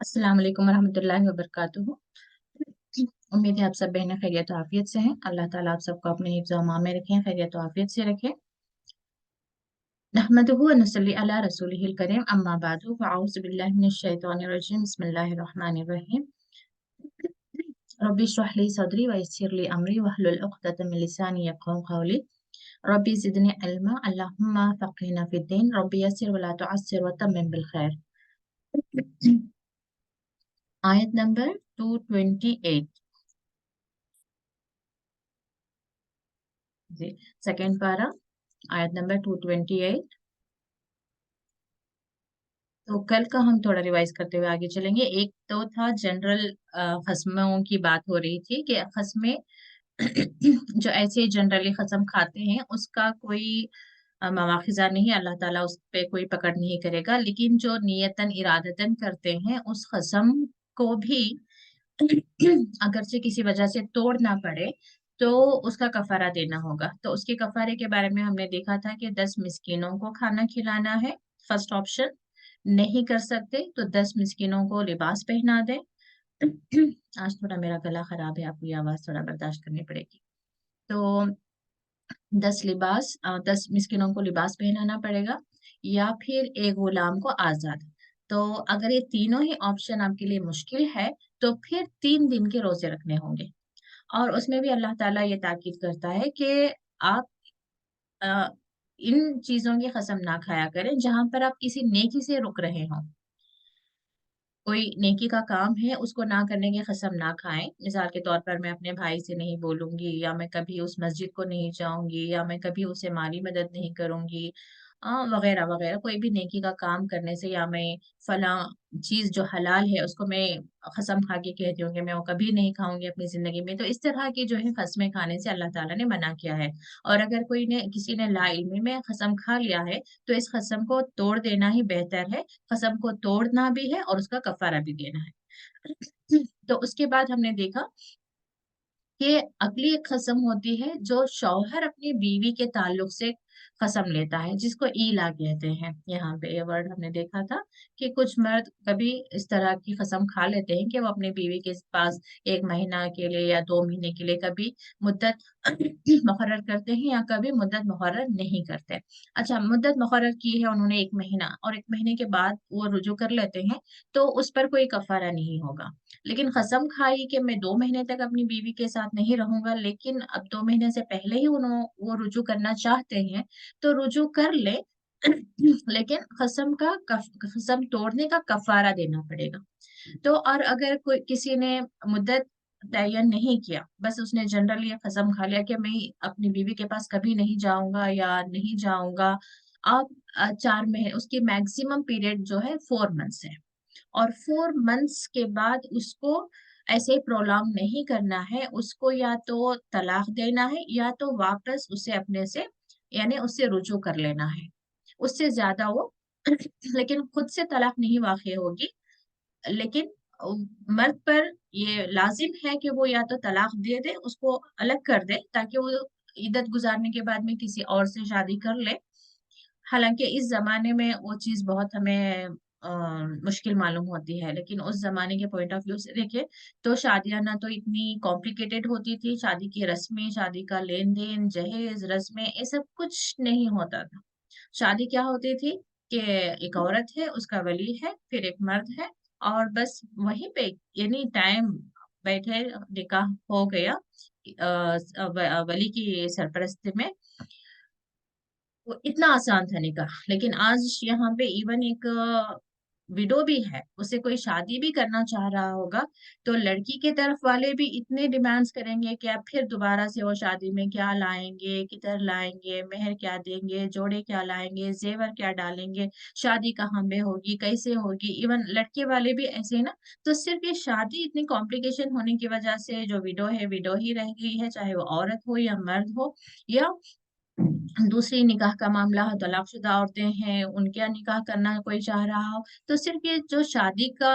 अस्सलाम वालेकुम रहमतुल्लाहि व बरकातुहू। उम्मीद है आप सब बहनें खैरियत और आफियत से हैं। अल्लाह ताला आप सबको अपने हिफ्ज़ व अमान में रखें, खैरियत और आफियत से रखें। नहमदुहु व नसल्ली अला रसूलिहिल करीम, अम्मा बादु, फ़अऊज़ु बिल्लाहि मिनश शैतानिर रजीम, बिस्मिल्लाहिर रहमानिर रहीम। रब्बि इश्रह ली सदरी व यस्सिर ली अमरी वहलुल उक़दतम मिन लिसानी यफ़क़हू क़ौली। रब्बि ज़िदनी इल्मा, अल्लाहुम्मा फ़क़्हिना फ़िद्दीन, रब्बि यस्सिर व ला तुअस्सिर व तम्मिम बिल खैर। आयत नंबर 228 जी, सेकंड पारा, आयत नंबर 228। तो कल का हम थोड़ा रिवाइज करते हुए आगे चलेंगे। एक तो था जनरल खस्मों की बात हो रही थी कि खस्में जो ऐसे जनरली खस्म खाते हैं उसका कोई मवाखिजा नहीं, अल्लाह ताला उस पे कोई पकड़ नहीं करेगा। लेकिन जो नियतन इरादतन करते हैं उस खस्म को भी अगरचे किसी वजह से तोड़ना पड़े तो उसका कफारा देना होगा। तो उसके कफारे के बारे में हमने देखा था कि 10 मिस्किनों को खाना खिलाना है, फर्स्ट ऑप्शन। नहीं कर सकते तो 10 मिस्किनों को लिबास पहना दें। आज थोड़ा मेरा गला खराब है, आपको ये आवाज थोड़ा बर्दाश्त करनी पड़ेगी। तो 10 मिस्किनों को लिबास पहनाना पड़ेगा या फिर एक गुलाम को आजाद। तो अगर ये तीनों ही ऑप्शन आपके लिए मुश्किल है तो फिर 3 दिन के रोजे रखने होंगे। और उसमें भी अल्लाह ताला ये ताकीद करता है कि आप अ, इन चीजों की कसम ना खाया करें जहां पर आप किसी नेकी से रुक रहे हो। कोई नेकी का काम है उसको ना करने की कसम ना खाएं। मिसाल के तौर पर मैं अपने भाई से नहीं बोलूंगी, या मैं कभी उस मस्जिद को नहीं जाऊंगी, या मैं कभी उसे माली मदद नहीं करूंगी, वगैरह वगैरह। कोई भी नेकी का काम करने से, या मैं फला चीज जो हलाल है उसको मैं कसम खा के कहती हूँ कि मैं वो कभी नहीं खाऊंगी अपनी जिंदगी में, तो इस तरह की जो है कस्में खाने से अल्लाह ताला ने मना किया है। और अगर किसी ने लाइल्मी में कसम खा लिया है तो इस कसम को तोड़ देना ही बेहतर है। कसम को तोड़ना भी है और उसका कफारा भी देना है। तो उसके बाद हमने देखा कि अगली एक कसम होती है जो शौहर अपनी बीवी के ताल्लुक से कसम लेता है, जिसको ईला कहते हैं। यहाँ पे ये वर्ड हमने देखा था कि कुछ मर्द कभी इस तरह की कसम खा लेते हैं कि वो अपनी बीवी के पास 1 महीना के लिए या 2 महीने के लिए कभी मुद्दत मुकर्रर करते हैं या कभी मुद्दत मुकर्रर नहीं करते। अच्छा, मुद्दत मुकर्रर की है उन्होंने 1 महीना, और 1 महीने के बाद वो रुजू कर लेते हैं तो उस पर कोई कफारा नहीं होगा। लेकिन कसम खाई कि मैं 2 महीने तक अपनी बीवी के साथ नहीं रहूंगा, लेकिन अब 2 महीने से पहले ही वो रुजू करना चाहते हैं तो रुजू कर ले। लेकिन कसम तोड़ने का कफारा देना पड़ेगा। तो और अगर कोई किसी ने मुद्दत तयन नहीं किया, बस उसने जनरली कसम खा लिया कि मैं अपनी बीवी के पास कभी नहीं जाऊंगा या नहीं जाऊंगा। अब 4 महीने, उसकी मैक्सिमम पीरियड जो है 4 मंथ्स है, और 4 मंथ्स के बाद उसको ऐसे ही प्रोलॉन्ग नहीं करना है। उसको या तो तलाक देना है या तो वापस उसे अपने से, यानी उससे रुजू कर लेना है। उससे ज्यादा वो लेकिन खुद से तलाक नहीं वाक़ई होगी। लेकिन अ, मर्द पर ये लाजिम है कि वो या तो तलाक दे दे, उसको अलग कर दे, ताकि वो इद्दत गुजारने के बाद में किसी और से शादी कर ले। हालांकि इस जमाने में वो चीज बहुत हमें अ, मुश्किल मालूम होती है, लेकिन उस जमाने के पॉइंट ऑफ व्यू से देखें तो शादियां ना तो इतनी कॉम्प्लिकेटेड होती थी। शादी की रस्में, शादी का लेन देन, जहेज, रस्में, ये सब कुछ नहीं होता था। शादी क्या होती थी कि एक औरत है, उसका वली है, फिर एक मर्द है, और बस वहीं पे एनी टाइम बैठे निकाह हो गया वली की सरपरस्ती में। वो इतना आसान था निकाह। लेकिन आज यहाँ पे इवन एक विडो भी है, उसे कोई शादी भी करना चाह रहा होगा तो लड़की के तरफ वाले भी इतने डिमांड्स करेंगे कि आप फिर दोबारा से वो शादी में क्या लाएंगे, किधर लाएंगे, मेहर क्या देंगे, जोड़े क्या लाएंगे, जेवर क्या डालेंगे, शादी कहाँ में होगी, कैसे होगी। इवन लड़के वाले भी ऐसे ही ना। तो सिर्फ ये शादी इतनी कॉम्प्लिकेशन होने की वजह से जो विडो है विडो ही रह गई है, चाहे वो औरत हो या मर्द हो, या दूसरी निकाह का मामला हो, तलाकशुदा औरतें हैं, उनका निकाह करना कोई चाह रहा हो, तो सिर्फ ये जो शादी का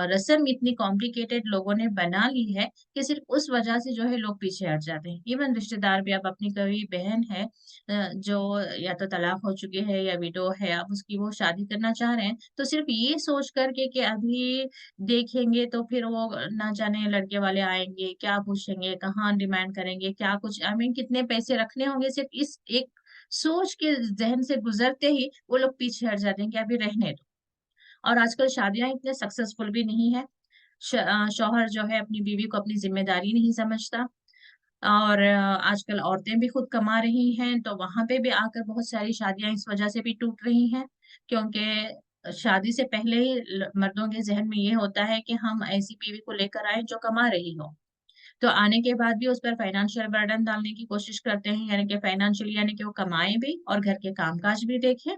रस्म इतनी कॉम्प्लिकेटेड लोगों ने बना ली है कि सिर्फ उस वजह से जो है लोग पीछे हट जाते हैं। इवन रिश्तेदार भी, अब अपनी कोई बहन है जो या तो तलाक हो चुकी है या विडो है, अब उसकी वो शादी करना चाह रहे हैं, तो सिर्फ ये सोच करके कि अभी देखेंगे तो फिर वो ना जाने लड़के वाले आएंगे, क्या पूछेंगे, कहाँ डिमांड करेंगे, क्या कुछ, आई मीन कितने पैसे रखने होंगे, सिर्फ इस एक सोच के ज़हन से गुज़रते ही वो लोग पीछे हट जाते हैं कि अभी रहने दो। और आजकल शादियाँ इतने सक्सेसफुल भी नहीं है। शौहर जो है अपनी बीवी को अपनी ज़िम्मेदारी नहीं समझता, और आजकल औरतें भी खुद कमा रही हैं, तो वहाँ पे भी आकर बहुत सारी शादियाँ इस वजह से भी टूट रही हैं, क्योंकि शादी से पहले ही मर्दों के ज़हन में ये होता है कि हम ऐसी बीवी को लेकर आए जो कमा रही हो। तो आने के बाद भी उस पर फाइनेंशियल बर्डन डालने की कोशिश करते हैं, यानी कि फाइनेंशियली, यानी कि वो कमाएँ भी और घर के काम-काज भी देखें,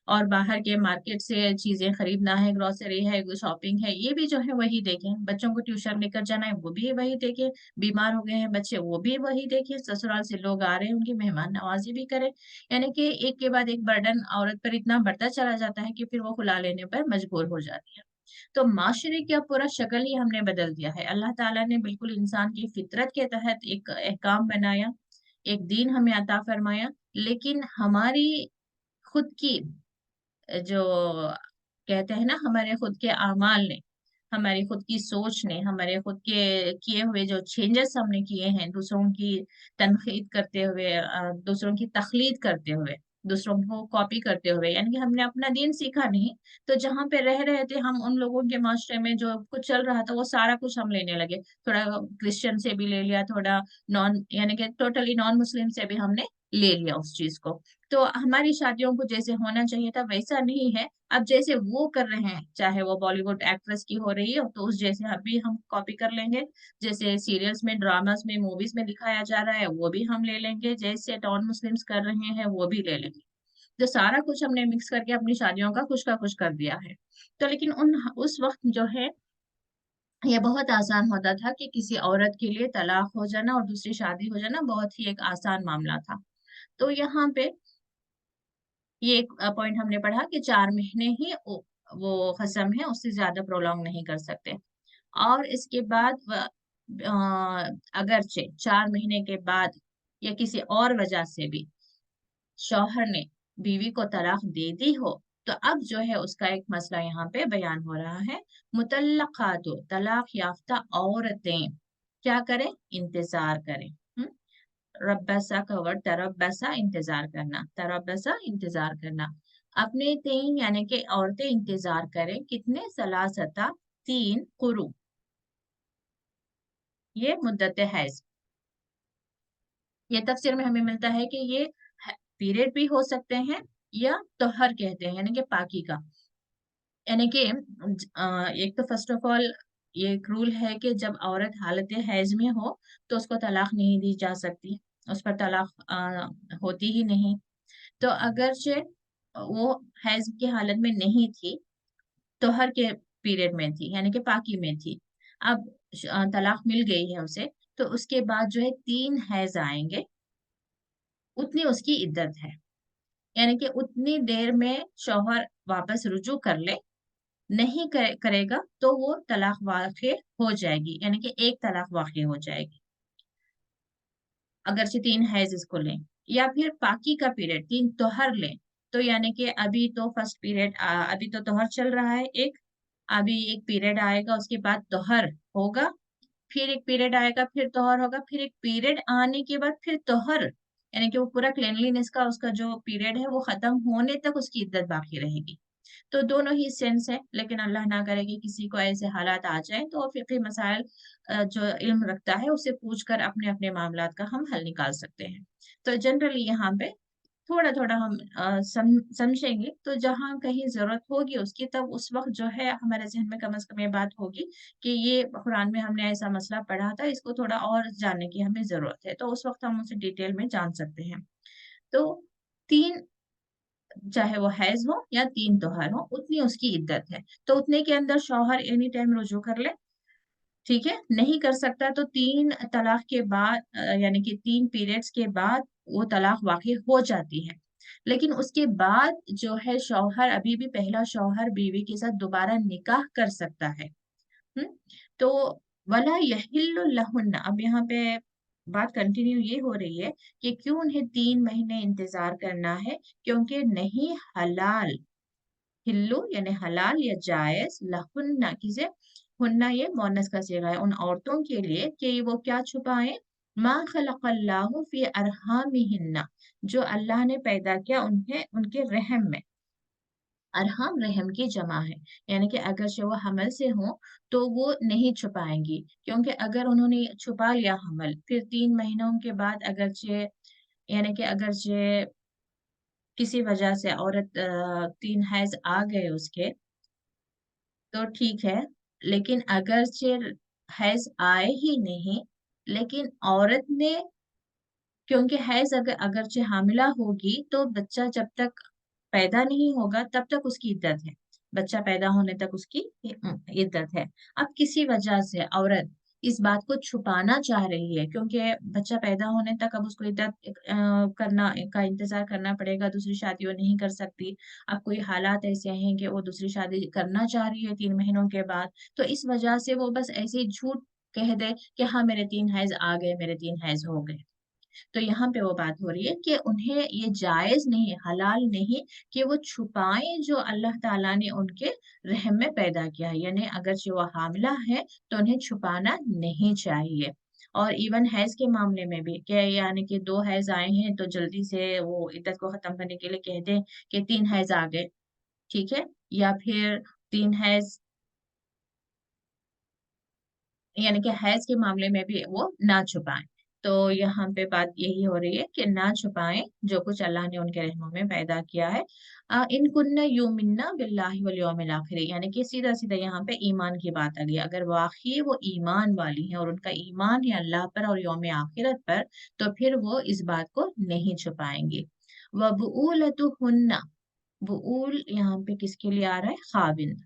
और बाहर के मार्केट से चीज़ें खरीदना है, ग्रोसरी है, शॉपिंग है, ये भी जो है वही देखें। बच्चों को ट्यूशन लेकर जाना है, वो भी वही देखें। बीमार हो गए हैं बच्चे, वो भी वही देखें। ससुराल से लोग आ रहे हैं, उनकी मेहमान नवाज़ी भी करें। यानी कि एक के बाद एक बर्डन औरत पर इतना बढ़ता चला जाता है कि फिर वो खुला लेने पर मजबूर हो जाती है। तो माशरे का पूरा शक्ल ही हमने बदल दिया है। अल्लाह ताला ने बिल्कुल इंसान की फितरत के तहत एक अहकाम बनाया, एक दीन हमें अता फरमाया, लेकिन हमारी खुद की जो कहते हैं ना, हमारे खुद के अमाल ने, हमारी खुद की सोच ने, हमारे खुद के किए हुए जो चेंजेस हमने किए हैं, दूसरों की तनक़ीद करते हुए, दूसरों की तक़लीद करते हुए, दूसरों को कॉपी करते हुए, यानी कि हमने अपना दीन सीखा नहीं, तो जहाँ पे रह रहे थे हम, उन लोगों के माशरे में जो कुछ चल रहा था, वो सारा कुछ हम लेने लगे। थोड़ा क्रिश्चियन से भी ले लिया, थोड़ा नॉन, यानी कि टोटली नॉन मुस्लिम से भी हमने ले लिया उस चीज़ को। तो हमारी शादियों को जैसे होना चाहिए था वैसा नहीं है। अब जैसे वो कर रहे हैं, चाहे वो बॉलीवुड एक्ट्रेस की हो रही हो, तो उस जैसे अभी हम कॉपी कर लेंगे। जैसे सीरियल्स में, ड्रामास में, मूवीज़ में दिखाया जा रहा है, वो भी हम ले लेंगे। जैसे नॉन मुस्लिम्स कर रहे हैं, वो भी ले लेंगे। तो सारा कुछ हमने मिक्स करके अपनी शादियों का कुछ कर दिया है। तो लेकिन उस वक़्त जो है, ये बहुत आसान होता था कि किसी औरत के लिए तलाक हो जाना और दूसरी शादी हो जाना बहुत ही एक आसान मामला था। तो यहाँ पे ये एक पॉइंट हमने पढ़ा कि 4 महीने ही वो कसम है, उससे ज़्यादा प्रोलॉन्ग नहीं कर सकते। और इसके बाद अगरचे 4 महीने के बाद या किसी और वजह से भी शौहर ने बीवी को तलाक दे दी हो, तो अब जो है उसका एक मसला यहाँ पे बयान हो रहा है। मुतल्लक़ातु, तलाक याफ्ता औरतें क्या करें? इंतज़ार करें। रब्बसा का वर्ड तरब्बसा, इंतज़ार करना, तरब्बसा इंतज़ार करना। अपने तीन, यानी कि औरतें इंतज़ार करें, कितने? सलासता, 3 कुरू, ये मुद्दत हैज़। ये तफ़सीर में हमें मिलता है कि ये पीरियड भी हो सकते हैं या तौहर कहते हैं, यानी कि पाकी का। यानी कि एक तो फर्स्ट ऑफ ऑल ये एक रूल है कि जब औरत हालत हैज़ में हो तो उसको तलाक नहीं दी जा सकती, उस पर तलाक होती ही नहीं। तो अगरचे वो हैज़ की हालत में नहीं थी, तौहर के पीरियड में थी, यानी कि पाकी में थी। अब तलाक मिल गई है उसे, तो उसके बाद जो है 3 हैज़ आएँगे, उतनी उसकी इद्दत है। यानी कि उतनी देर में शौहर वापस रुजू कर ले, नहीं करेगा तो वो तलाक वाक़ई हो जाएगी, यानी कि एक तलाक वाक़ई हो जाएगी। अगरचे 3 हैज़ इसको लें, या फिर पाकी का पीरियड 3 तौहर लें, तो यानी कि अभी तो फर्स्ट पीरियड अभी तो तौहर चल रहा है एक, अभी एक पीरियड आएगा, उसके बाद तौहर होगा, फिर एक पीरियड आएगा, फिर तौहर होगा, फिर एक पीरियड आने के बाद फिर तौहर, यानी कि वो पूरा क्लीनलीनेस का उसका जो पीरियड है वो खत्म होने तक उसकी इद्दत बाकी रहेगी। तो दोनों ही सेंस है, लेकिन अल्लाह ना करे कि किसी को ऐसे हालात आ जाएँ, तो फ़िक़ही मसाइल जो इल्म रखता है उससे पूछकर अपने-अपने मामलात का हम हल निकाल सकते हैं। तो जनरली यहाँ पे थोड़ा-थोड़ा हम समझेंगे, तो जहाँ कहीं ज़रूरत होगी उसकी, तब उस वक़्त जो है हमारे ज़हन में कम से कम ये बात होगी कि ये कुरान में हमने ऐसा मसला पढ़ा था, इसको थोड़ा और जानने की हमें ज़रूरत है, तो उस वक़्त हम उसे डिटेल में जान सकते हैं। तो 3, चाहे वो हैज़ हो या 3 तौहर हो, उतनी उसकी इद्दत है। तो उतने के अंदर शौहर एनी टाइम रुजू कर ले, ठीक है? नहीं कर सकता तो 3 तलाक के बाद, यानी कि 3 पीरियड्स के बाद वो तलाक वाक़ई हो जाती है। लेकिन उसके बाद जो है शौहर अभी भी पहला शौहर बीवी के साथ दोबारा निकाह कर सकता है। हुँ? तो वला यहिल्लु लहुन्ना, अब यहाँ पे बात कंटिन्यू ये हो रही है कि क्यों उन्हें 3 महीने इंतज़ार करना है? क्योंकि नहीं हलाल, हिल्लु यानी हलाल या जायज़, लहुन्ना किसे? हुन्ना ये मुअन्नस का सीगा है, उन औरतों के लिए कि वो क्या छुपाएँ? मा खलक़ल्लाहु फ़ी अरहामिहिन्ना, जो अल्लाह ने पैदा किया उन्हें उनके रहम में। अरहम रहम की जमा है, यानी कि अगरचे वो हमल से हों तो वो नहीं छुपाएँगी, क्योंकि अगर उन्होंने छुपा लिया हमल, फिर 3 महीनों के बाद अगरचे यानी कि अगरचे किसी वजह से औरत 3 हैज़ आ गए उसके, तो ठीक है, लेकिन अगरचे हैज़ आए ही नहीं, लेकिन औरत ने, क्योंकि हैज़ अगरचे हामिला होगी तो बच्चा जब तक पैदा नहीं होगा तब तक उसकी इद्दत है। बच्चा पैदा होने तक उसकी इद्दत है। अब किसी वजह से औरत इस बात को छुपाना चाह रही है, क्योंकि बच्चा पैदा होने तक अब उसको इद्दत करना का इंतज़ार करना पड़ेगा, दूसरी शादी वो नहीं कर सकती। अब कोई हालात ऐसे हैं कि वो दूसरी शादी करना चाह रही है 3 महीनों के बाद, तो इस वजह से वो बस ऐसे ही झूठ कह दे कि हाँ, मेरे 3 हैज़ आ गए, मेरे 3 हैज़ हो गए। तो यहाँ पे वो बात हो रही है कि उन्हें ये जायज़ नहीं है, हलाल नहीं कि वो छुपाएँ जो अल्लाह ताला ने उनके रहम में पैदा किया है। यानी अगरचे वो हामिला है, तो उन्हें छुपाना नहीं चाहिए। और इवन हैज़ के मामले में भी कि यानी कि 2 हैज़ आए हैं, तो जल्दी से वो इद्दत को ख़त्म करने के लिए कह दें कि 3 हैज़ आ गए, ठीक है? या फिर 3 हैज़ यानी कि हैज़ के मामले में भी वो ना छुपाएँ। तो यहाँ पे बात यही हो रही है कि ना छुपाएँ, जो कुछ अल्लाह ने उनके रहमों में पैदा किया है। इन कुन्ना युमिन्ना बिल्लाहि वल यौमिल आखिर, यानी कि सीधा-सीधा यहाँ पे ईमान की बात आ गई। अगर वाक़ई वो ईमान वाली हैं और उनका ईमान है अल्लाह पर और यौम आखिरत पर, तो फिर वो इस बात को नहीं छुपाएँगी। व बुऊलतुहुन्ना, बुऊल यहाँ पे किसके लिए आ रहा है? ख़ाविंद।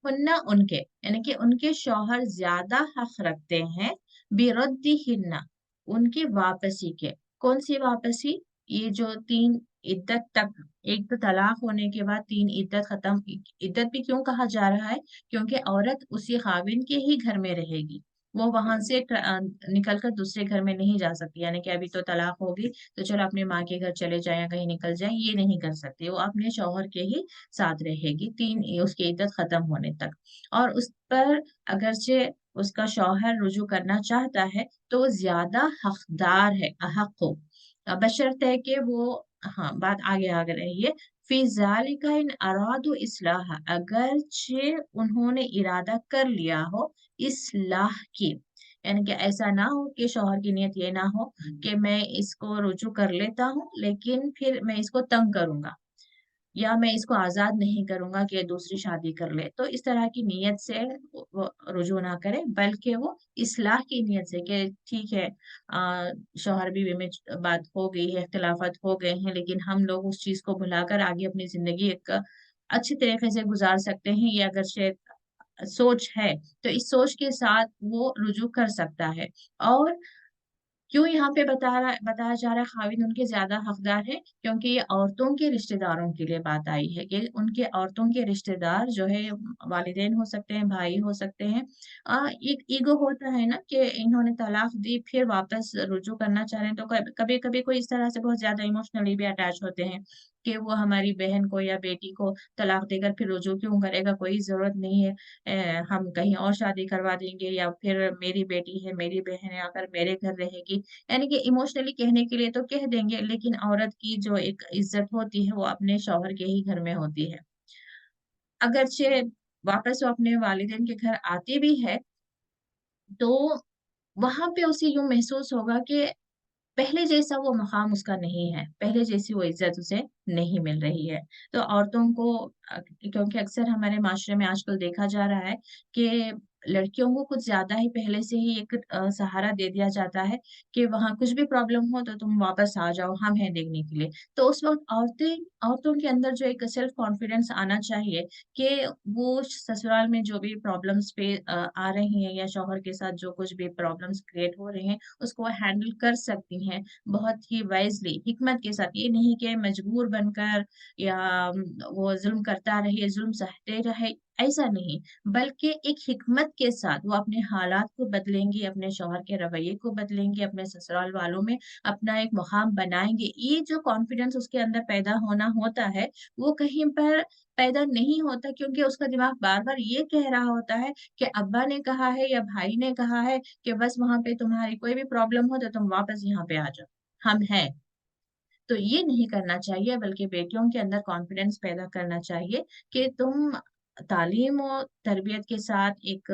हुन्ना उनके, यानी कि उनके शौहर ज़्यादा हक़ रखते हैं बिरद्दिहिन्ना, उनकी वापसी के। कौन-सी वापसी? ये जो 3 इद्दत तक, एक तो तलाक होने के बाद 3 इद्दत ख़त्म, इद्दत भी क्यों कहा जा रहा है? क्योंकि औरत उसी ख़ाविंद के ही घर में रहेगी। वो वहाँ से निकल कर दूसरे घर में नहीं जा सकती, यानी कि अभी तो तलाक हो गई, तो चलो अपनी माँ के घर चले जाएँ या कहीं निकल जाएँ, ये नहीं कर सकती। वो अपने शौहर के ही साथ रहेगी 3 उसकी इद्दत ख़त्म होने तक। और उस पर अगरचे उसका शौहर रुजू करना चाहता है, तो वो ज़्यादा हक़दार है, अहक़ हो। बशर्ते कि वो, हाँ, बात आगे रही है। फ़ी ज़ालिका इन अरादू इस्लाह, अगरचे उन्होंने इरादा कर लिया हो इस्लाह की, यानी कि ऐसा ना हो कि शौहर की नियत ये ना हो कि मैं इसको रुजू कर लेता हूँ, लेकिन फिर मैं इसको तंग करूँगा। या मैं इसको आज़ाद नहीं करूँगा कि ये दूसरी शादी कर ले। तो इस तरह की नीयत से वो रुजू ना करे, बल्कि वो इस्लाह की नीयत से कि ठीक है, शौहर-बीवी में बात हो गई है, इख्तिलाफ़ात हो गए हैं, लेकिन हम लोग उस चीज़ को भुलाकर आगे अपनी ज़िंदगी एक अच्छी तरीके से गुज़ार सकते हैं। ये अगरचे सोच है, तो इस सोच के साथ वो रुजू कर सकता है। और क्यों यहाँ पे बताया जा रहा है ख़ाविंद उनके ज़्यादा हक़दार है? क्योंकि ये औरतों के रिश्तेदारों के लिए बात आई है कि उनके औरतों के रिश्तेदार जो है वालिदैन हो सकते हैं, भाई हो सकते हैं। एक ईगो होता है ना कि इन्होंने तलाक दी फिर वापस रुजू करना चाह रहे हैं, तो कभी-कभी कोई इस तरह से बहुत ज़्यादा इमोशनली भी अटैच होते हैं कि वो हमारी बहन को या बेटी को तलाक देकर फिर रुजू क्यों करेगा? कोई ज़रूरत नहीं है। हम कहीं और शादी करवा देंगे, या फिर मेरी बेटी है, मेरी बहन है, आकर मेरे घर रहेगी। यानी कि इमोशनली कहने के लिए तो कह देंगे, लेकिन औरत की जो एक इज़्ज़त होती है, वो अपने शौहर के ही घर में होती है। अगरचे वापस वो अपने वालिदैन के घर आती भी है, तो वहाँ पे उसे यूँ महसूस होगा कि पहले जैसा वो मकाम उसका नहीं है, पहले जैसी वो इज़्ज़त उसे नहीं मिल रही है। तो औरतों को क्योंकि अक्सर हमारे माशरे में आजकल देखा जा रहा है कि लड़कियों को कुछ ज्यादा ही पहले से ही एक सहारा दे दिया जाता है कि वहां कुछ भी प्रॉब्लम हो तो तुम वापस आ जाओ, हम हैं देखने के लिए। तो उस वक्त औरतों के अंदर जो एक सेल्फ कॉन्फिडेंस आना चाहिए कि वो ससुराल में जो भी प्रॉब्लम्स पे आ रही हैं, या शौहर के साथ जो कुछ भी प्रॉब्लम्स क्रिएट हो रहे हैं, उसको हैंडल कर सकती हैं बहुत ही वाइजली, हिकमत के साथ। ये नहीं कि मजबूर बनकर या वो जुल्म करता रहे, जुल्म सहते रहे, ऐसा नहीं, बल्कि एक हिकमत के साथ वो अपने हालात को बदलेंगी, अपने शौहर के रवैये को बदलेंगी, अपने ससुराल वालों में अपना एक मुकाम बनाएंगे। ये जो कॉन्फिडेंस उसके अंदर पैदा होना होता है, वो कहीं पर पैदा नहीं होता, क्योंकि उसका दिमाग बार बार ये कह रहा होता है कि अब्बा ने कहा है या भाई ने कहा है कि बस वहां पे तुम्हारी कोई भी प्रॉब्लम हो तो तुम वापस यहाँ पे आ जाओ, हम हैं। तो ये नहीं करना चाहिए, बल्कि बेटियों के अंदर कॉन्फिडेंस पैदा करना चाहिए कि तुम तालीम और तरबियत के साथ एक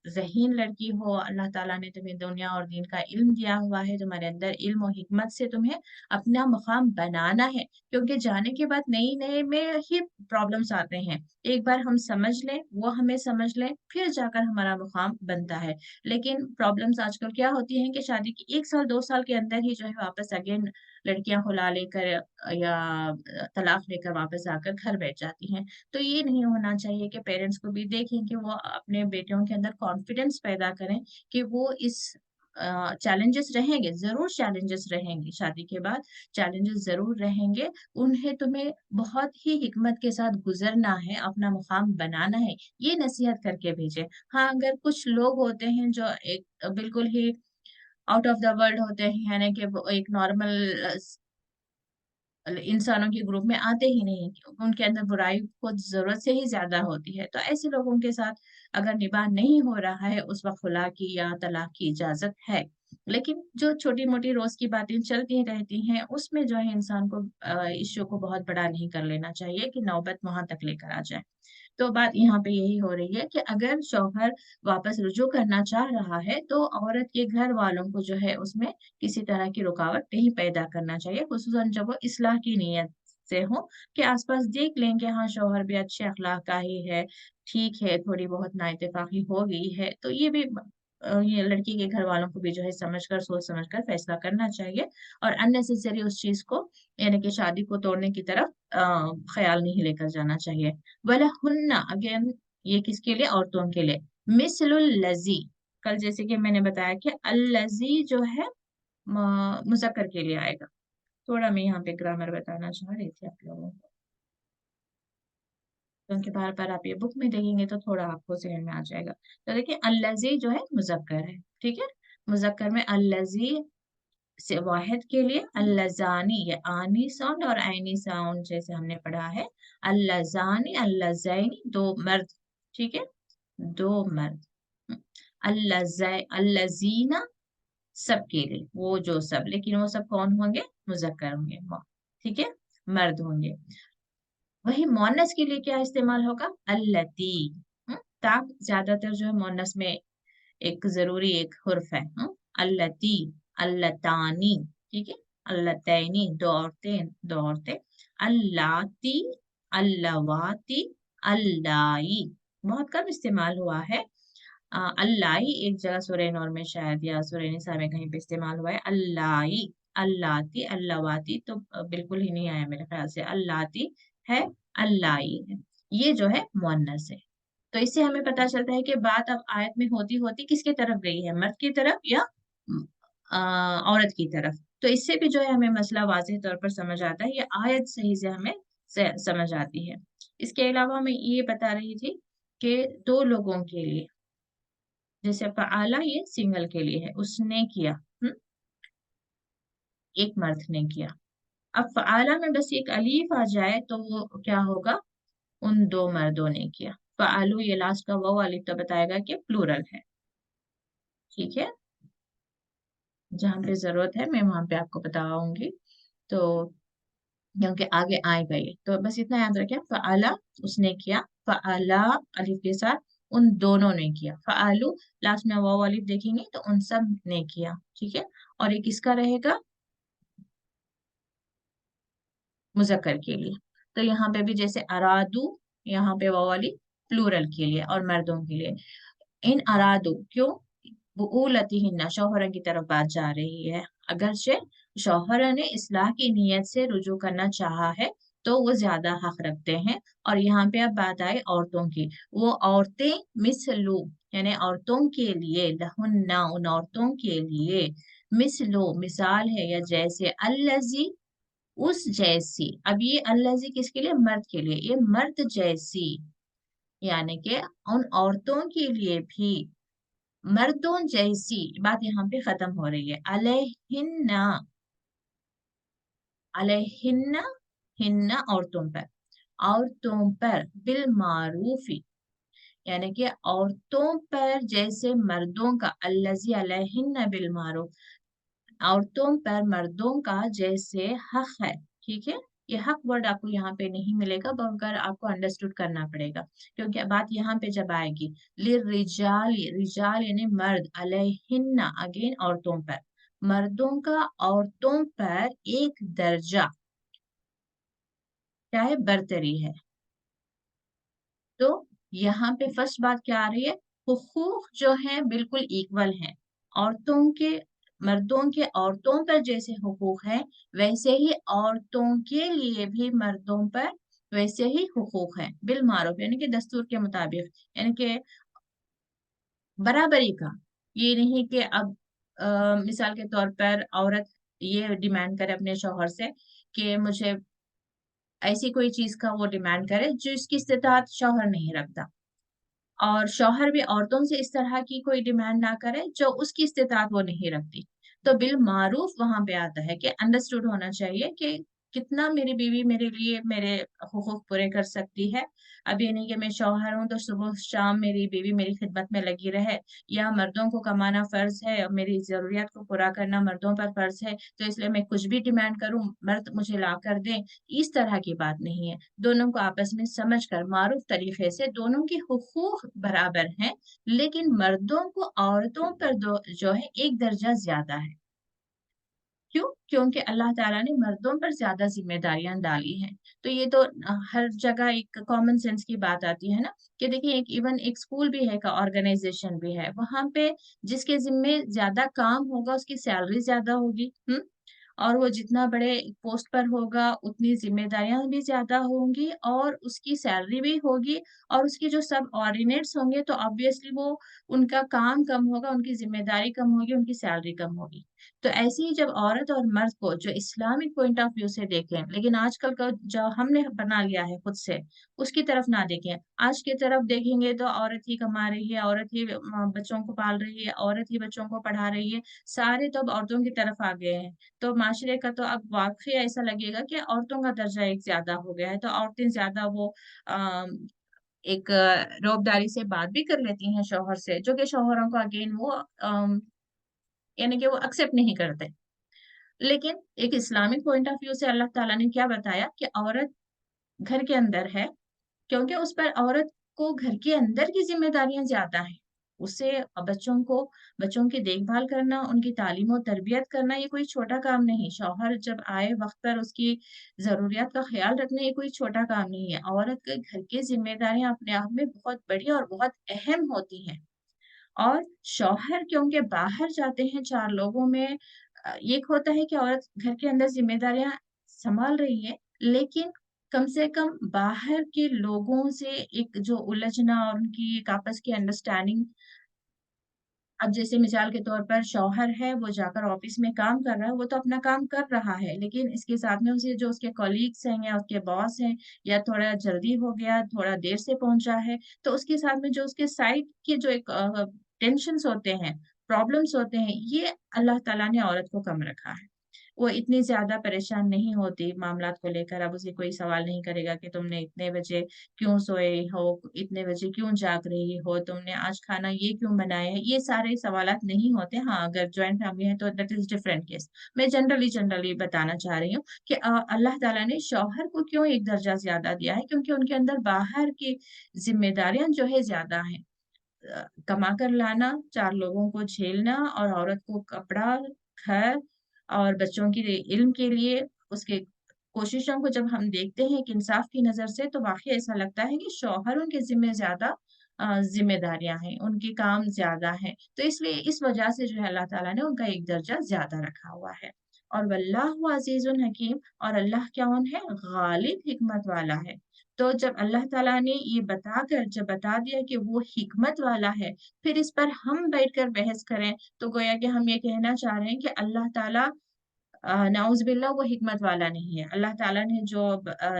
ज़हीन लड़की हो। अल्लाह ताला ने तुम्हें दुनिया और दीन का इल्म दिया हुआ है, तुम्हारे अंदर इल्म और हिकमत से तुम्हें अपना मुकाम बनाना है, क्योंकि जाने के बाद नई नए में ही प्रॉब्लम्स आते हैं। एक बार हम समझ लें, वो हमें समझ लें, फिर जाकर हमारा मुकाम बनता है। लेकिन प्रॉब्लम्स आजकल क्या होती हैं कि शादी की 1 साल 2 साल के अंदर ही जो है वापस अगेन लड़कियां हुला लेकर या तलाक लेकर वापस आकर घर बैठ जाती हैं। तो ये नहीं होना चाहिए कि पेरेंट्स को भी देखें कि वो अपने बेटियों के अंदर कॉन्फिडेंस पैदा करें कि वो इस चैलेंजेस रहेंगे, जरूर चैलेंजेस रहेंगे, शादी के बाद चैलेंजेस जरूर रहेंगे। उन्हें तुम्हें बहुत ही हिकमत के साथ गुजरना है, अपना मुकाम बनाना है, ये नसीहत करके भेजें। हाँ, अगर कुछ लोग होते हैं जो एक बिल्कुल ही आउट ऑफ द वर्ल्ड होते हैं, यानी कि वो एक नॉर्मल इंसानों के ग्रुप में आते ही नहीं, उनके अंदर बुराई खुद जरूरत से ही ज्यादा होती है, तो ऐसे लोगों के साथ अगर निबाह नहीं हो रहा है, उस वक्त खुला की या तलाक की इजाजत है। लेकिन जो छोटी मोटी रोज की बातें चलती रहती हैं, उसमें जो है इंसान को इश्यू को बहुत बड़ा नहीं कर लेना चाहिए कि नौबत वहां तक लेकर आ जाए। तो बात यहाँ पे यही हो रही है कि अगर शौहर वापस रुजू करना चाह रहा है, तो औरत के घर वालों को जो है उसमें किसी तरह की रुकावट नहीं पैदा करना चाहिए, खुसूसन जब वो इस्लाह की नीयत से हो, कि आसपास देख लें कि हाँ शौहर भी अच्छे अखलाक का ही है, ठीक है, थोड़ी बहुत नाइतफाकी हो गई है, तो ये भी ये लड़की के घर वालों को भी जो है समझकर, सोच समझकर फैसला करना चाहिए, और अननेसेसरी उस चीज को, यानी कि शादी को तोड़ने की तरफ ख्याल नहीं लेकर जाना चाहिए। वला हुन्ना, अगेन ये किसके लिए? औरतों के लिए। मिसलुल लजी, कल जैसे कि मैंने बताया कि अल्लजी जो है मुजक्कर के लिए आएगा। थोड़ा मैं यहाँ पे ग्रामर बताना चाह रही थी आप लोगों को, क्योंकि बार बार आप ये बुक में देखेंगे तो थोड़ा आपको जहन में आ जाएगा। तो देखिए, अल्लजी जो है मुजक्कर है, ठीक है। मुजक्कर में अल्लजी से वाहिद के लिए, अल्लजानी, ये आनी साउंड और आइनी साउंड जैसे हमने पढ़ा है। अल्लजानी, अल्लजैनी, दो मर्द, ठीक है, दो मर्द। अल्लजीना, सबके लिए, वो जो सब, लेकिन वो सब कौन होंगे? मुजक्कर होंगे, ठीक है, मर्द होंगे। वही मोनस के लिए क्या इस्तेमाल होगा? अल्लती। ता ज्यादातर जो है मोनस में एक जरूरी एक हुर्फ है। अल्लती, अल्लतानी, ठीक है, अल्लतैनी, दो औरतें, अल्लाती, अल्लवाती, अल्लाई, बहुत कम इस्तेमाल हुआ है। अल्लाई एक जगह सूरह नूर में शायद या सूरह निसा में कहीं पे इस्तेमाल हुआ है। अल्लाई, अल्लाती, अल्लावाती तो बिल्कुल ही नहीं आया मेरे ख्याल से। अल्लाती है, अल्लाई है, ये जो है मुअन्नस है। तो इससे हमें पता चलता है कि बात अब आयत में होती होती किसकी तरफ गई है, मर्द की तरफ या औरत की तरफ। तो इससे भी जो है हमें मसला वाज़ेह तौर पर समझ आता है, ये आयत सही से हमें समझ आती है। इसके अलावा मैं ये बता रही थी कि दो लोगों के लिए, जैसे फ़अला ये सिंगल के लिए है, उसने किया, एक मर्द ने किया। अब फ़अला में बस एक अलीफ आ जाए तो वो क्या होगा? उन दो मर्दों ने किया। फ़अलू, ये लास्ट का वो अलीफ तो बताएगा कि प्लूरल है, ठीक है। जहाँ पे जरूरत है मैं वहां पे आपको बताऊंगी, तो क्योंकि आगे आएगा ये, तो बस इतना याद रखें। फ़अला, उसने किया। फ़अला, अलिफ के साथ, उन दोनों ने किया। फ़अलू, लास्ट में वाव अलिफ देखेंगे तो उन सब ने किया, ठीक है। और एक किसका रहेगा? मुजक्कर के लिए। तो यहाँ पे भी जैसे अरादू, यहाँ पे वाव अलिफ प्लूरल के लिए और मर्दों के लिए। इन अरादो क्यों बुऊलतिहिन्ना शौहर की तरफ बात जा रही है। अगरचे शौहर ने इस्लाह की नीयत से रुजू करना चाहा है तो वो ज्यादा हक रखते हैं। और यहाँ पे अब बात आई औरतों की। वो औरतें मिसलू यानी औरतों के लिए, लहुन्ना उन औरतों के लिए, मिसलो मिसाल है या जैसे, अल्लजी उस जैसी। अब ये अल्लजी किसके लिए? मर्द के लिए। ये मर्द जैसी यानी कि उन औरतों के लिए भी मर्दों जैसी बात यहाँ पे खत्म हो रही है। अलैहिन्ना, अलैहिन्ना, हिन्ना औरतों पर, औरतों पर बिल मारूफी यानी कि औरतों पर जैसे मर्दों का, अल्लजी अलैहिन्ना बिल मारूफ औरतों पर मर्दों का जैसे हक है। ठीक है, ये हक वर्ड आपको यहाँ पे नहीं मिलेगा मगर आपको अंडरस्टूड करना पड़ेगा क्योंकि बात यहाँ पे जब आएगी लिर रिजाल, रिजाल यानी मर्द, अलैहिन्ना अगेन औरतों पर, मर्दों का औरतों पर एक दर्जा क्या है? बरतरी है। तो यहाँ पे फर्स्ट बात क्या आ रही है? हुकूक जो है बिल्कुल इक्वल है। औरतों के, मर्दों के औरतों पर जैसे हुकूक है वैसे ही औरतों के लिए भी मर्दों पर वैसे ही हुकूक है, बिल मारूफ यानी कि दस्तूर के मुताबिक, यानी कि बराबरी का। ये नहीं कि अब मिसाल के तौर पर औरत ये डिमांड करे अपने शौहर से कि मुझे ऐसी कोई चीज का वो डिमांड करे जो इसकी इस्तेताअत शौहर नहीं रखता, और शौहर भी औरतों से इस तरह की कोई डिमांड ना करे जो उसकी इस्तेताअत वो नहीं रखती। तो बिल मारूफ वहां पे आता है कि अंडरस्टूड होना चाहिए कि कितना मेरी बीवी मेरे लिए मेरे हुकूक पूरे कर सकती है। अब ये नहीं कि मैं शौहर हूं तो सुबह शाम मेरी बीवी मेरी खिदमत में लगी रहे, या मर्दों को कमाना फर्ज है और मेरी जरूरियात को पूरा करना मर्दों पर फर्ज है तो इसलिए मैं कुछ भी डिमांड करूं मर्द मुझे ला कर दें। इस तरह की बात नहीं है। दोनों को आपस में समझकर मारूफ तरीके से दोनों के हुकूक बराबर हैं, लेकिन मर्दों को औरतों पर जो है एक दर्जा ज्यादा है। क्यों? क्योंकि अल्लाह ताला ने मर्दों पर ज्यादा जिम्मेदारियां डाली हैं। तो ये तो हर जगह एक कॉमन सेंस की बात आती है ना, कि देखिए एक इवन एक स्कूल भी है का ऑर्गेनाइजेशन भी है, वहां पे जिसके जिम्मे ज्यादा काम होगा उसकी सैलरी ज्यादा होगी। और वो जितना बड़े पोस्ट पर होगा उतनी जिम्मेदारियां भी ज्यादा होंगी और उसकी सैलरी भी होगी। और उसके जो सब ऑर्डिनेट्स होंगे तो ऑब्वियसली वो उनका काम कम होगा, उनकी जिम्मेदारी कम होगी, उनकी सैलरी कम होगी। तो ऐसे ही जब औरत और मर्द को जो इस्लामिक पॉइंट ऑफ व्यू से देखें, लेकिन आजकल का जो हमने बना लिया है खुद से उसकी तरफ ना देखें, आज की तरफ देखेंगे तो औरत ही कमा रही है, औरत ही बच्चों को पाल रही है, औरत ही बच्चों को पढ़ा रही है, सारे तो अब औरतों की तरफ आ गए हैं। तो माशरे का तो अब वाकई ऐसा लगेगा कि औरतों का दर्जा एक ज्यादा हो गया है, तो औरतें ज्यादा वो एक रौबदारी से बात भी कर लेती हैं शौहर से, जो कि शौहरों को अगेन वो यानी कि वो एक्सेप्ट नहीं करते। लेकिन एक इस्लामिक पॉइंट ऑफ व्यू से अल्लाह ताला ने क्या बताया कि औरत घर के अंदर है, क्योंकि उस पर औरत को घर के अंदर की जिम्मेदारियां ज्यादा हैं। उसे बच्चों को, बच्चों की देखभाल करना, उनकी तालीम और तरबियत करना ये कोई छोटा काम नहीं। शौहर जब आए वक्त पर उसकी जरूरियात का ख्याल रखना ये कोई छोटा काम नहीं है। औरत के घर की जिम्मेदारियां अपने आप में बहुत बड़ी और बहुत अहम होती हैं। और शौहर क्योंकि बाहर जाते हैं चार लोगों में, एक होता है कि औरत घर के अंदर जिम्मेदारियां संभाल रही है, लेकिन कम से कम बाहर के लोगों से एक जो उलझना और उनकी एक आपस की अंडरस्टैंडिंग। अब जैसे मिसाल के तौर पर शौहर है वो जाकर ऑफिस में काम कर रहा है, वो तो अपना काम कर रहा है, लेकिन इसके साथ में उसे जो उसके कॉलीग्स हैं या उसके बॉस हैं, या थोड़ा जल्दी हो गया, थोड़ा देर से पहुंचा है, तो उसके साथ में जो उसके साइड के जो एक टेंशन्स होते हैं, प्रॉब्लम्स होते हैं, ये अल्लाह ताला ने औरत को कम रखा है। वो इतनी ज्यादा परेशान नहीं होती मामलात को लेकर। अब उसे कोई सवाल नहीं करेगा कि तुमने इतने बजे क्यों सोए हो, इतने बजे क्यों जाग रही हो, तुमने आज खाना ये क्यों बनाया है, ये सारे सवालात नहीं होते। हाँ, अगर ज्वाइंट फैमिली है तो दैट इज डिफरेंट केस। मैं जनरली जनरली बताना चाह रही हूँ कि अल्लाह ताला ने शौहर को क्यों एक दर्जा ज्यादा दिया है, क्योंकि उनके अंदर बाहर की जिम्मेदारियां जो है ज्यादा हैं। कमा कर लाना, चार लोगों को झेलना, और औरत को कपड़ा, घर और बच्चों की इल्म के लिए उसके कोशिशों को जब हम देखते हैं एक इंसाफ की नजर से, तो वाकई ऐसा लगता है कि शौहरों के जिम्मे ज्यादा ज़िम्मेदारियाँ हैं, उनके काम ज़्यादा हैं। तो इसलिए इस वजह से जो है अल्लाह ताला ने उनका एक दर्जा ज़्यादा रखा हुआ है। और वल्लाहु अज़ीज़ुन हकीम, और अल्लाह कौन है? गालिब हिकमत वाला है। तो जब अल्लाह ताला ने ये जब बता दिया कि वो हिकमत वाला है, फिर इस पर हम बैठकर बहस करें, तो गोया कि हम ये कहना चाह रहे हैं कि अल्लाह ताला नाउज़ुबिल्लाह वो हिकमत वाला नहीं है। अल्लाह ताला ने जो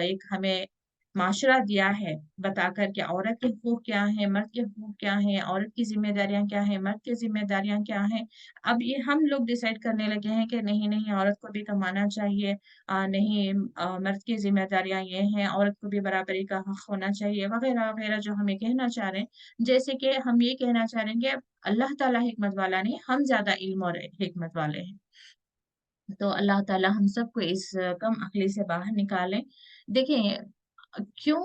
एक हमें माशरा दिया है, बताकर कि औरत के हुकूक क्या हैं, मर्द के हुकूक क्या हैं, औरत की ज़िम्मेदारियाँ क्या हैं, मर्द की ज़िम्मेदारियाँ क्या हैं। अब ये हम लोग डिसाइड करने लगे हैं कि नहीं, नहीं, औरत को भी कमाना चाहिए, नहीं, मर्द की ज़िम्मेदारियाँ ये हैं, औरत को भी बराबरी का हक़ होना चाहिए, वग़ैरह-वग़ैरह जो हम ये कहना चाह रहे हैं। जैसे कि हम ये कहना चाह रहे हैं कि अल्लाह ताला हिकमत वाला नहीं, हम ज़्यादा इल्म और हिकमत वाले हैं। तो अल्लाह ताला हम सबको इस कम अक़ली से बाहर निकालें। देखिए, क्यों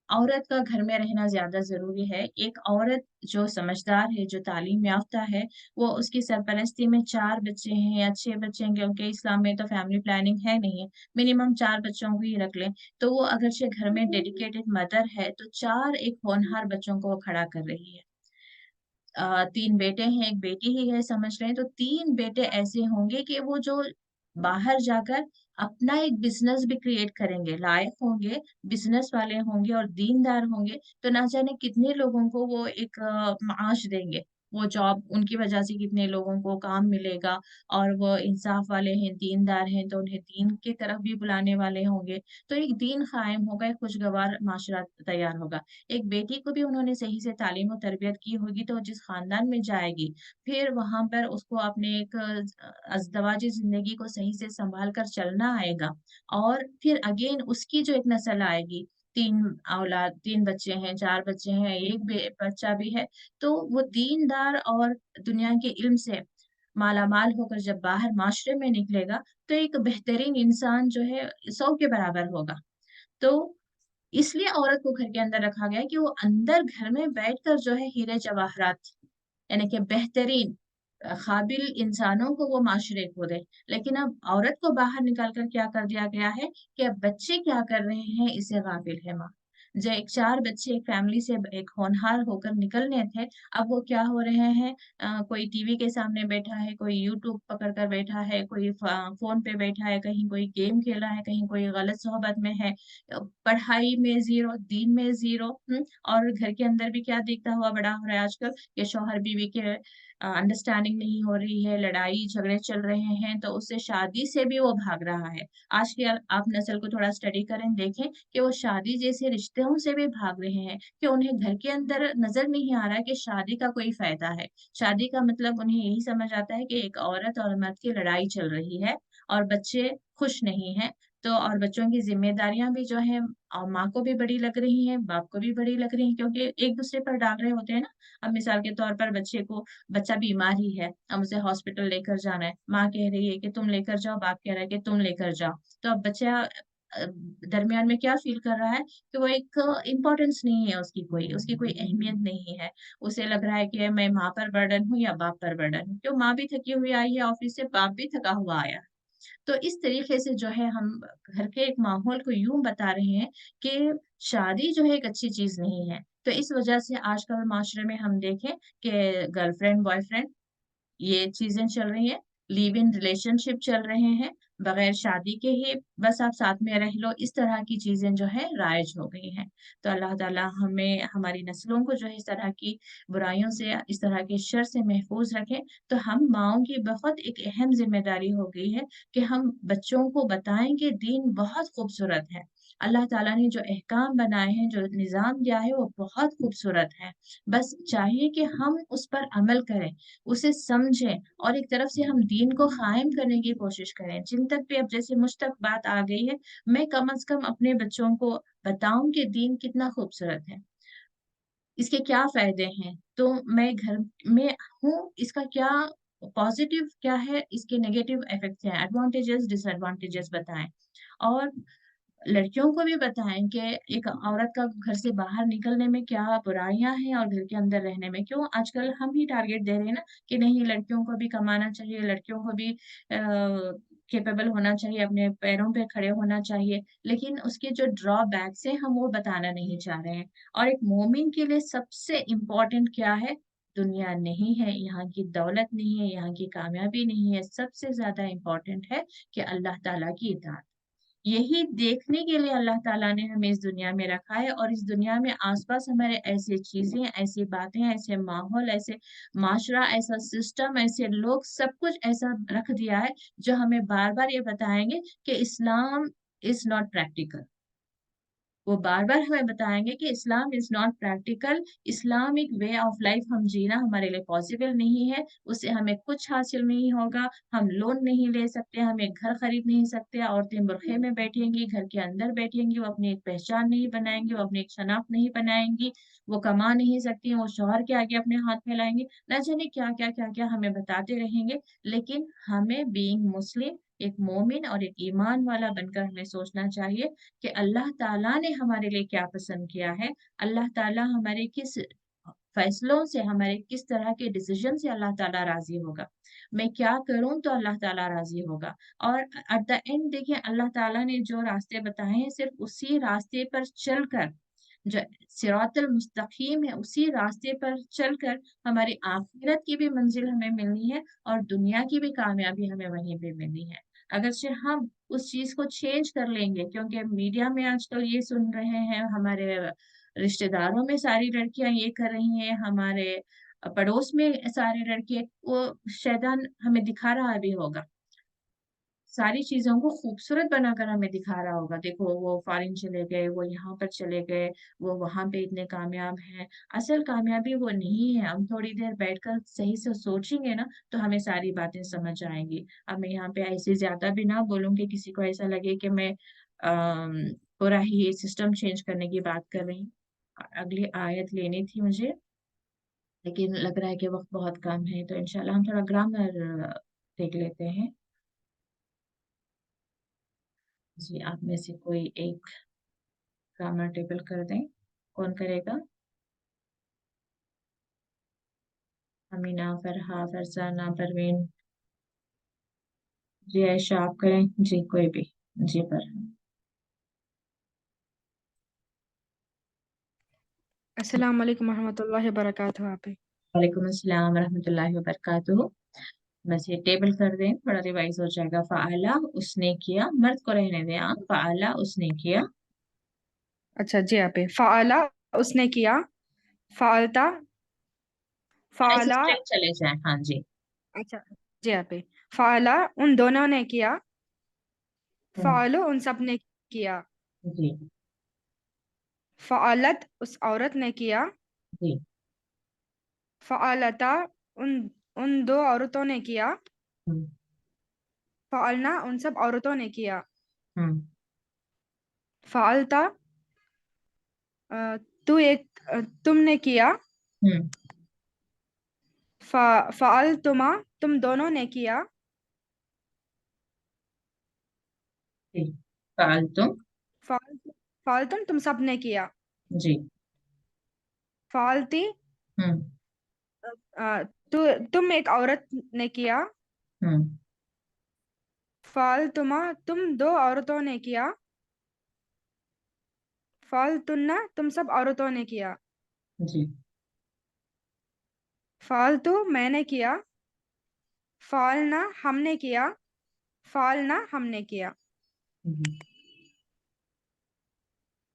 औरत का घर में रहना ज़्यादा ज़रूरी है? एक औरत जो समझदार है, जो तालीम याफ़्ता है, वो उसकी सरपरस्ती में 4 बच्चे हैं या 6 बच्चे हैं, क्योंकि इस्लाम में तो फैमिली प्लानिंग है नहीं, मिनिमम 4 बच्चों को ही रख लें। तो वो अगरचे घर में डेडिकेटेड मदर है, तो 4 एक होनहार बच्चों को वो खड़ा कर रही है। 3 बेटे हैं, 1 बेटी ही है समझ लें, तो 3 बेटे ऐसे होंगे कि वो जो बाहर जाकर अपना एक बिज़नेस भी क्रिएट करेंगे, लायक होंगे, बिज़नेस वाले होंगे और दीनदार होंगे, तो ना जाने कितने लोगों को वो एक माश देंगे। वो जॉब उनकी वजह से कितने लोगों को काम मिलेगा, और वो इंसाफ वाले हैं, दीनदार हैं, तो उन्हें दीन की तरफ भी बुलाने वाले होंगे। तो एक दीन कायम होगा, एक खुशगवार माशरा तैयार होगा। एक बेटी को भी उन्होंने सही से तालीम और तरबियत की होगी, तो जिस खानदान में जाएगी, फिर वहाँ पर उसको अपने एक अज़दवाजी ज़िंदगी को सही से सँभाल कर चलना आएगा, और फिर अगेन उसकी जो एक नस्ल आएगी, 3 औलाद, 3 बच्चे हैं, 4 बच्चे हैं, 1 बच्चा भी है, तो वो दीनदार और दुनिया के इल्म से मालामाल होकर जब बाहर माशरे में निकलेगा, तो एक बेहतरीन इंसान जो है 100 के बराबर होगा। तो इसलिए औरत को घर के अंदर रखा गया है कि वो अंदर घर में बैठकर जो है हीरे जवाहरात, यानी कि बेहतरीन काबिल इंसानों को वो माशरे को दे। लेकिन अब औरत को बाहर निकाल कर क्या कर दिया गया है कि अब बच्चे क्या कर रहे हैं, इससे गाफिल है माँ। जो एक 4 बच्चे एक फैमिली से एक होनहार होकर निकलने थे, अब वो क्या हो रहे हैं, कोई टीवी के सामने बैठा है, कोई यूट्यूब पकड़ कर बैठा है, कोई फ़ोन पे बैठा है, कहीं कोई गेम खेल रहा है, कहीं कोई गलत सोहबत में है, पढ़ाई में ज़ीरो, दीन में ज़ीरो, और घर के अंदर भी क्या दिखता हुआ बड़ा हो रहा है आजकल, कि शौहर-बीवी के अंडरस्टैंडिंग नहीं हो रही है, लड़ाई-झगड़े चल रहे हैं, तो उससे शादी से भी वो भाग रहा है। आज की आप नस्ल को थोड़ा स्टडी करें, देखें कि वो शादी जैसे रिश्तों से भी भाग रहे हैं, कि उन्हें घर के अंदर नज़र नहीं आ रहा है कि शादी का कोई फ़ायदा है। शादी का मतलब उन्हें यही समझ आता है कि एक औरत और मर्द की लड़ाई चल रही है, और बच्चे खुश नहीं हैं। तो और बच्चों की ज़िम्मेदारियाँ भी जो हैं माँ को भी बड़ी लग रही हैं, बाप को भी बड़ी लग रही हैं, क्योंकि एक-दूसरे पर डाल रहे होते हैं ना। अब मिसाल के तौर पर बच्चा बीमार ही है, अब उसे हॉस्पिटल लेकर जाना है। माँ कह रही है कि तुम लेकर जाओ, बाप कह रहा है कि तुम लेकर जाओ। तो अब बच्चा दरमियान में क्या फ़ील कर रहा है कि वो एक इम्पोर्टेंस नहीं है उसकी कोई अहमियत नहीं है। उसे लग रहा है कि मैं माँ पर बर्डन हूँ या बाप पर बर्डन हूँ। क्यों, माँ भी थकी हुई आई है ऑफ़िस से, बाप भी थका हुआ आया। तो इस तरीके से जो है हम घर के एक माहौल को यूँ बता रहे हैं कि शादी जो है एक अच्छी चीज़ नहीं है। तो इस वज़ह से आजकल माशरे में हम देखें कि गर्लफ्रेंड, बॉयफ्रेंड ये चीज़ें चल रही हैं, लिव इन रिलेशनशिप चल रहे हैं, बगैर शादी के ही बस आप साथ में रह लो, इस तरह की चीज़ें जो है राइज हो गई हैं। तो अल्लाह ताला हमें हमारी नस्लों को जो है इस तरह की बुराइयों से, इस तरह के शर से महफूज़ रखें। तो हम माँओं की बहुत एक अहम ज़िम्मेदारी हो गई है कि हम बच्चों को बताएँ कि दीन बहुत खूबसूरत है। अल्लाह ताला ने जो अहकाम बनाए हैं, जो निज़ाम दिया है, वो बहुत खूबसूरत है। बस चाहिए कि हम उस पर अमल करें, उसे समझें, और एक तरफ से हम दीन को कायम करने की कोशिश करें। जिन तक भी अब जैसे मुझ तक बात आ गई है, मैं कम से कम अपने बच्चों को बताऊँ कि दीन कितना खूबसूरत है, इसके क्या फ़ायदे हैं। तो मैं घर में हूँ, इसका क्या पॉज़िटिव क्या है, इसके नेगेटिव इफ़ेक्ट्स क्या हैं, एडवांटेजेस, डिसएडवांटेजेस बताएँ। और लड़कियों को भी बताएँ कि एक औरत का घर से बाहर निकलने में क्या बुराइयाँ हैं और घर के अंदर रहने में। क्यों आजकल हम ही टारगेट दे रहे हैं ना कि नहीं, लड़कियों को भी कमाना चाहिए, लड़कियों को भी कैपेबल होना चाहिए, अपने पैरों पे खड़े होना चाहिए, लेकिन उसके जो ड्रॉबैक्स हैं हम वो बताना नहीं चाह रहे हैं। और एक मोमिन के लिए सबसे इम्पोर्टेंट क्या है? दुनिया नहीं है, यहाँ की दौलत नहीं है, यहाँ की कामयाबी नहीं है, सबसे ज्यादा इम्पोर्टेंट है कि अल्लाह ताला की इताअत। यही देखने के लिए अल्लाह ताला ने हमें इस दुनिया में रखा है, और इस दुनिया में आसपास हमारे ऐसी चीजें, ऐसी बातें, ऐसे माहौल, ऐसे माशरा, ऐसा सिस्टम, ऐसे लोग, सब कुछ ऐसा रख दिया है जो हमें बार बार ये बताएंगे कि इस्लाम इज नॉट प्रैक्टिकल। वो बार बार हमें बताएंगे कि Islam is not practical, Islamic way of life हम जीना हमारे लिए पॉसिबल नहीं है, उससे हमें कुछ हासिल नहीं होगा, हम लोन नहीं ले सकते, हम एक घर खरीद नहीं सकते, औरतें बुरखे में बैठेंगी, घर के अंदर बैठेंगी, वो अपनी एक पहचान नहीं बनाएंगी, वो अपनी एक शनाख्त नहीं बनाएंगी, वो कमा नहीं सकती, वो शौहर के आगे अपने हाथ फैलाएंगी, न जाने क्या क्या क्या क्या हमें बताते रहेंगे। लेकिन हमें बीइंग मुस्लिम, एक मोमिन और एक ईमान वाला बनकर हमें सोचना चाहिए कि अल्लाह ताला ने हमारे लिए क्या पसंद किया है, अल्लाह ताला हमारे किस फैसलों से, हमारे किस तरह के डिसीजन से अल्लाह ताला राजी होगा, मैं क्या करूं तो अल्लाह ताला राजी होगा। और एट द एंड देखिए, अल्लाह ताला ने जो रास्ते बताए हैं, सिर्फ उसी रास्ते पर चलकर, जो सिरातल मुस्तकीम है, उसी रास्ते पर चलकर हमारी आखिरत की भी मंजिल हमें मिलनी है, और दुनिया की भी कामयाबी हमें वहीं पे मिलनी है। अगर से हम उस चीज को चेंज कर लेंगे, क्योंकि मीडिया में आजकल ये सुन रहे हैं, हमारे रिश्तेदारों में सारी लड़कियां ये कर रही हैं, हमारे पड़ोस में सारे लड़के, वो शैतान हमें दिखा रहा भी होगा, सारी चीजों को खूबसूरत बनाकर हमें दिखा रहा होगा, देखो वो फॉरेन चले गए, वो यहाँ पर चले गए, वो वहां पे इतने कामयाब हैं। असल कामयाबी वो नहीं है, हम थोड़ी देर बैठकर सही से सोचेंगे ना तो हमें सारी बातें समझ आएंगी। अब मैं यहाँ पे ऐसे ज्यादा भी ना बोलूँ कि किसी को ऐसा लगे कि मैं पूरा ही सिस्टम चेंज करने की बात कर रही हूँ। अगली आयत लेनी थी मुझे, लेकिन लग रहा है कि वक्त बहुत कम है, तो इंशाल्लाह हम थोड़ा ग्रामर देख लेते हैं। जी, आप में से कोई एक ग्रामर टेबल कर दें, कौन करेगा? अमीना, फरहा, फरजाना, परवीन। जी आयशा, आप करें जी, कोई भी। जी पर। अस्सलाम वालेकुम रहमतुल्लाहि व बरकातुहू। आप वालेकुम अस्सलाम रहमतुल्लाहि व बरकातुहू। बस ये टेबल कर दें, थोड़ा रिवाइज हो जाएगा। फ़अला, उसने किया, मर्द को रहने दें आप। फ़अला, उसने किया। अच्छा जी आप फ़ाला उसने किया, फ़ालता ऐसे फ़ाला। स्ट्रेट चले जाएं, हाँ जी। अच्छा जी आप फ़ाला उन दोनों ने किया, हम्म, फ़ालू उन सब ने किया, जी। फ़ालत उस औरत ने किया, जी। फ़ालता उन उन दो औरतों ने किया, हम्म। फ़ालना उन सब औरतों ने किया, हम्म। फ़ालता तुमने किया, हम्म, फ़ालतुमा तुम दोनों ने किया, जी। फ़ालतू। फ़ाल फ़ालतुम तुम सब ने किया, जी। फ़ालती हम्म। तुम एक औरत ने किया, हम्म। फालतुमा तुम दो औरतों ने किया, फालतुन्ना तुम सब औरतों ने किया, जी। फालतू मैंने किया, फालना हमने किया, फालना हमने किया। हम्म।